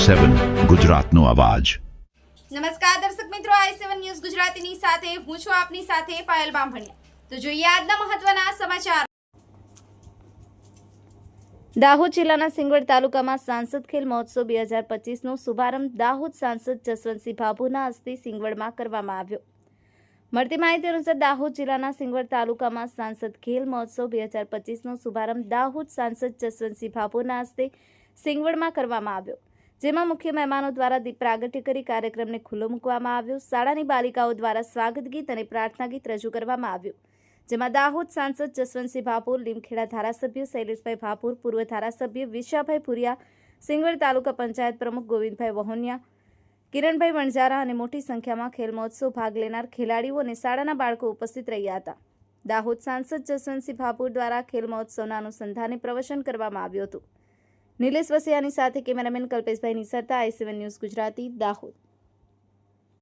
i7 ગુજરાતનો અવાજ। નમસ્કાર દર્શક મિત્રો, i7 ન્યૂઝ ગુજરાતીની સાથે હું છું આપની સાથે પાયલ બામભણિયા। તો જોઈએ આજના મહત્વના સમાચાર। દાહોદ જિલ્લાના સિંગવડ તાલુકામાં સાંસદ ખેલ મહોત્સવ 2025નો શુભારંભ દાહોદ સાંસદ જસવંતસિંહ ભાભોરના હસ્તે સિંગવડમાં કરવામાં આવ્યો। મળતી માહિતી અનુસાર દાહોદ જિલ્લાના સિંગવડ તાલુકામાં સાંસદ ખેલ મહોત્સવ 2025નો શુભારંભ દાહોદ સાંસદ જસવંતસિંહ ભાભોરના હસ્તે સિંગવડમાં કરવામાં આવ્યો, જેમાં મુખ્ય મહેમાનો દ્વારા દીપ પ્રાગટ્ય કરી કાર્યક્રમને ખુલ્લો મૂકવામાં આવ્યો। શાળાની બાલિકાઓ દ્વારા સ્વાગત ગીત અને પ્રાર્થના ગીત રજૂ કરવામાં આવ્યું, જેમાં દાહોદ સાંસદ જસવંતસિંહ ભાભોર, લીમખેડા ધારાસભ્ય શૈલેષભાઈ ભાભોર, પૂર્વ ધારાસભ્ય વિશાભાઈ ભુરિયા, સિંગવડ તાલુકા પંચાયત પ્રમુખ ગોવિંદભાઈ વહોનિયા, કિરણભાઈ વણજારા અને મોટી સંખ્યામાં ખેલ મહોત્સવ ભાગ લેનાર ખેલાડીઓ અને શાળાના બાળકો ઉપસ્થિત રહ્યા હતા। દાહોદ સાંસદ જસવંતસિંહ ભાભોર દ્વારા ખેલ મહોત્સવના અનુસંધાને પ્રવચન કરવામાં આવ્યું હતું। નિલેશ વસિયાની સાથે cameraman Kalpeshbhai નિસરતા, i7 news Gujarati, Dahod.